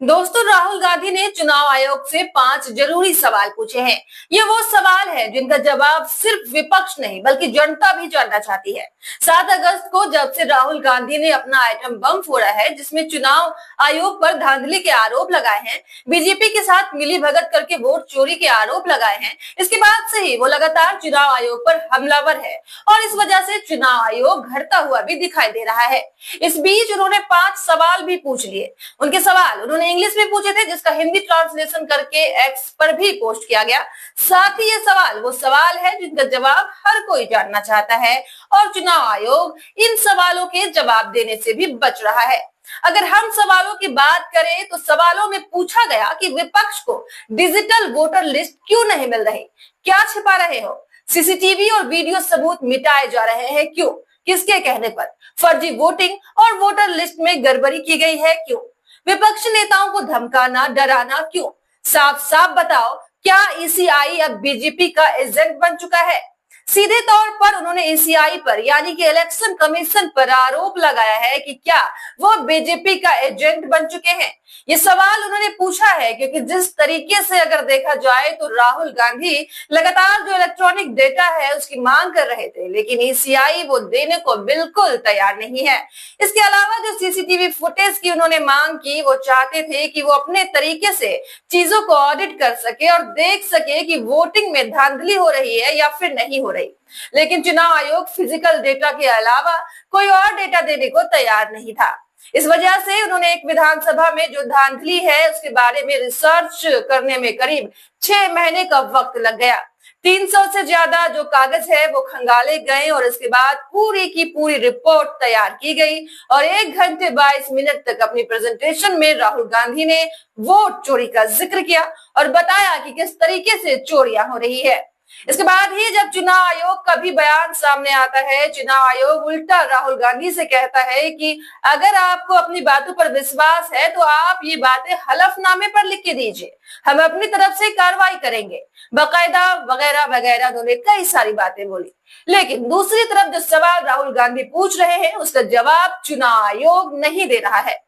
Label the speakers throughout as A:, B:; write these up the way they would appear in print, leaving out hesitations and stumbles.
A: दोस्तों, राहुल गांधी ने चुनाव आयोग से 5 जरूरी सवाल पूछे हैं। ये वो सवाल है जिनका जवाब सिर्फ विपक्ष नहीं बल्कि जनता भी जानना चाहती है। 7 अगस्त को जब से राहुल गांधी ने अपना आइटम बम फोड़ा है, जिसमें चुनाव आयोग पर धांधली के आरोप लगाए हैं, बीजेपी के साथ मिलीभगत करके वोट चोरी के आरोप लगाए हैं, इसके बाद से ही वो लगातार चुनाव आयोग पर हमलावर है और इस वजह से चुनाव आयोग घटता हुआ भी दिखाई दे रहा है। इस बीच उन्होंने 5 सवाल भी पूछ लिए। उनके सवाल उन्होंने इंग्लिश में पूछे थे, जिसका हिंदी ट्रांसलेशन करके एक्स पर भी पोस्ट किया गया। साथ ही ये सवाल वो सवाल है जिनका जवाब हर कोई जानना चाहता है और चुनाव आयोग इन सवालों के जवाब देने से भी बच रहा है। अगर हम सवालों की बात करें तो सवालों में पूछा गया कि विपक्ष को डिजिटल वोटर लिस्ट क्यों नहीं मिल रही, क्या छिपा रहे हो, सीसीटीवी और वीडियो सबूत मिटाए जा रहे हैं क्यों, किसके कहने पर, फर्जी वोटिंग और वोटर लिस्ट में गड़बड़ी की गई है क्यों, विपक्षी नेताओं को धमकाना डराना क्यों, साफ साफ बताओ क्या ईसीआई अब बीजेपी का एजेंट बन चुका है। सीधे तौर पर उन्होंने ईसीआई पर यानी कि इलेक्शन कमीशन पर आरोप लगाया है कि क्या वो बीजेपी का एजेंट बन चुके हैं। ये सवाल उन्होंने पूछा है क्योंकि जिस तरीके से अगर देखा जाए तो राहुल गांधी लगातार जो इलेक्ट्रॉनिक डेटा है उसकी मांग कर रहे थे, लेकिन ईसीआई वो देने को बिल्कुल तैयार नहीं है। इसके अलावा जो सीसीटीवी फुटेज की उन्होंने मांग की, वो चाहते थे कि वो अपने तरीके से चीजों को ऑडिट कर सके और देख सके कि वोटिंग में धांधली हो रही है या फिर नहीं हो रही, लेकिन चुनाव आयोग फिजिकल डेटा के अलावा कोई और डेटा देने को तैयार नहीं था। इस वजह से उन्होंने एक विधानसभा में जो धांधली है उसके बारे में रिसर्च करने में करीब 6 महीने का वक्त लग गया। 300 से ज्यादा जो कागज है वो खंगाले गए और इसके बाद पूरी की पूरी रिपोर्ट तैयार की गई और 1 घंटे 22 मिनट तक अपनी प्रेजेंटेशन में राहुल गांधी ने वोट चोरी का जिक्र किया और बताया कि किस तरीके से चोरियां हो रही है। इसके बाद ही जब चुनाव आयोग का भी बयान सामने आता है, चुनाव आयोग उल्टा राहुल गांधी से कहता है कि अगर आपको अपनी बातों पर विश्वास है तो आप ये बातें हलफनामे पर लिख के दीजिए, हम अपनी तरफ से कार्रवाई करेंगे, बाकायदा वगैरह वगैरह। उन्होंने कई सारी बातें बोली, लेकिन दूसरी तरफ जो सवाल राहुल गांधी पूछ रहे हैं उसका जवाब चुनाव आयोग नहीं दे रहा है।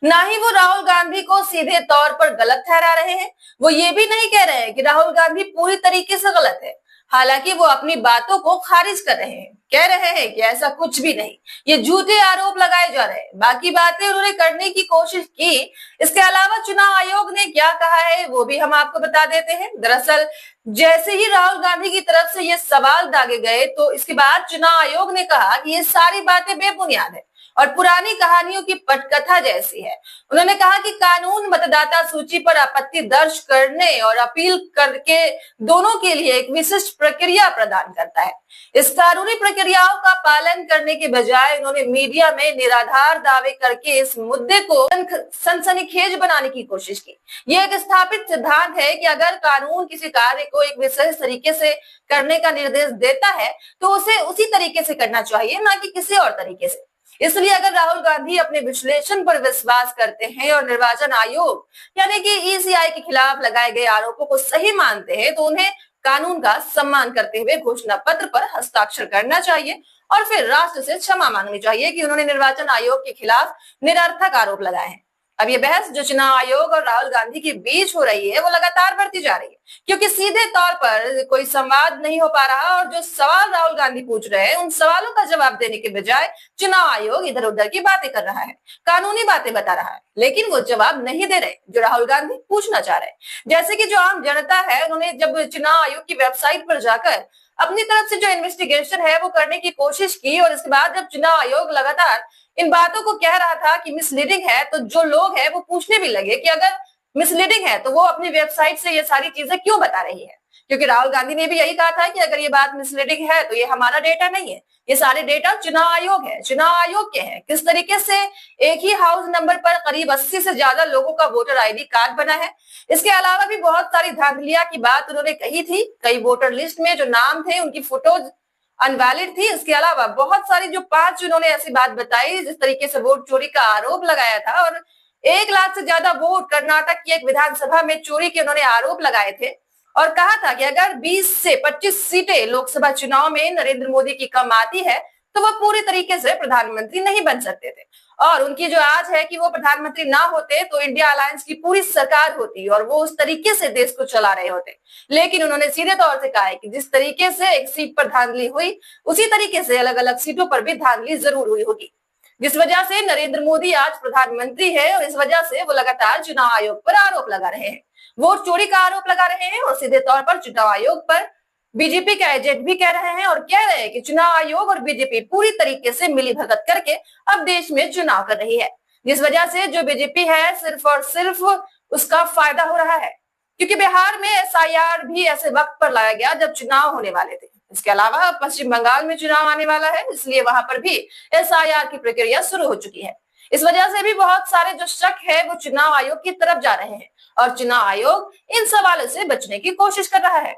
A: ना ही वो राहुल गांधी को सीधे तौर पर गलत ठहरा रहे हैं, वो ये भी नहीं कह रहे हैं कि राहुल गांधी पूरी तरीके से गलत है। हालांकि वो अपनी बातों को खारिज कर रहे हैं, कह रहे हैं कि ऐसा कुछ भी नहीं, ये झूठे आरोप लगाए जा रहे हैं। बाकी बातें उन्होंने करने की कोशिश की। इसके अलावा चुनाव आयोग ने क्या कहा है वो भी हम आपको बता देते हैं। दरअसल जैसे ही राहुल गांधी की तरफ से ये सवाल दागे गए तो इसके बाद चुनाव आयोग ने कहा कि ये सारी बातें बेबुनियाद है और पुरानी कहानियों की पटकथा जैसी है। उन्होंने कहा कि कानून मतदाता सूची पर आपत्ति दर्ज करने और अपील करके दोनों के लिए एक विशिष्ट प्रक्रिया प्रदान करता है। इस कानूनी प्रक्रियाओं का पालन करने के बजाय उन्होंने मीडिया में निराधार दावे करके इस मुद्दे को सनसनीखेज बनाने की कोशिश की। यह एक स्थापित सिद्धांत है कि अगर कानून किसी कार्य को एक विशेष तरीके से करने का निर्देश देता है तो उसे उसी तरीके से करना चाहिए, ना कि किसी और तरीके से। इसलिए अगर राहुल गांधी अपने विश्लेषण पर विश्वास करते हैं और निर्वाचन आयोग यानी कि ईसीआई के खिलाफ लगाए गए आरोपों को सही मानते हैं तो उन्हें कानून का सम्मान करते हुए घोषणा पत्र पर हस्ताक्षर करना चाहिए और फिर राष्ट्र से क्षमा मांगनी चाहिए कि उन्होंने निर्वाचन आयोग के खिलाफ निरर्थक आरोप लगाए हैं। अब ये बहस जो चुनाव आयोग और राहुल गांधी के बीच हो रही है वो लगातार बढ़ती जा रही है, क्योंकि सीधे तौर पर कोई संवाद नहीं हो पा रहा और जो सवाल राहुल गांधी पूछ रहे हैं उन सवालों का जवाब देने के बजाय चुनाव आयोग इधर उधर की बातें कर रहा है, कानूनी बातें बता रहा है, लेकिन वो जवाब नहीं दे रहे जो राहुल गांधी पूछना चाह रहे हैं। जैसे कि जो आम जनता है उन्होंने जब चुनाव आयोग की वेबसाइट पर जाकर अपनी तरफ से जो इन्वेस्टिगेशन है वो करने की कोशिश की और इसके बाद जब चुनाव आयोग लगातार इन बातों को कह रहा था कि मिसलीडिंग है तो जो लोग हैं वो पूछने भी लगे कि अगर मिसलीडिंग है तो वो अपनी वेबसाइट से ये सारी चीजें क्यों बता रही है, क्योंकि राहुल गांधी ने भी यही कहा था कि अगर ये बात मिसलीडिंग है तो ये हमारा डेटा नहीं है, ये सारे डेटा चुनाव आयोग है, चुनाव आयोग के हैं। किस तरीके से एक ही हाउस नंबर पर करीब 80 से ज्यादा लोगों का वोटर आईडी कार्ड बना है। इसके अलावा भी बहुत सारी धांधलियां की बात उन्होंने कही थी। कई वोटर लिस्ट में जो नाम थे उनकी फोटोज अनवैलिड थी। इसके अलावा बहुत सारी जो 5 उन्होंने ऐसी बात बताई जिस तरीके से वोट चोरी का आरोप लगाया था और 1 लाख से ज्यादा वोट कर्नाटक की एक विधानसभा में चोरी के उन्होंने आरोप लगाए थे और कहा था कि अगर 20 से 25 सीटें लोकसभा चुनाव में नरेंद्र मोदी की कम आती है तो वो पूरी तरीके से प्रधानमंत्री नहीं बन सकते थे। और उनकी जो आज है कि वो प्रधानमंत्री ना होते तो इंडिया अलायंस की पूरी सरकार होती और वो उस तरीके से देश को चला रहे होते। लेकिन उन्होंने सीधे तौर से कहा है कि जिस तरीके से एक सीट पर धांधली हुई, उसी तरीके से अलग अलग सीटों पर भी धांधली जरूर हुई होगी, जिस वजह से नरेंद्र मोदी आज प्रधानमंत्री है और इस वजह से वो लगातार चुनाव आयोग पर आरोप लगा रहे हैं, वोट चोरी का आरोप लगा रहे हैं और सीधे तौर पर चुनाव आयोग पर बीजेपी का एजेंट भी कह रहे हैं और कह रहे हैं कि चुनाव आयोग और बीजेपी पूरी तरीके से मिलीभगत करके अब देश में चुनाव कर रही है, जिस वजह से जो बीजेपी है सिर्फ और सिर्फ उसका फायदा हो रहा है। क्योंकि बिहार में एसआईआर भी ऐसे वक्त पर लाया गया जब चुनाव होने वाले थे। इसके अलावा पश्चिम बंगाल में चुनाव आने वाला है, इसलिए वहां पर भी एसआईआर की प्रक्रिया शुरू हो चुकी है। इस वजह से भी बहुत सारे जो शक है वो चुनाव आयोग की तरफ जा रहे हैं और चुनाव आयोग इन सवालों से बचने की कोशिश कर रहा है।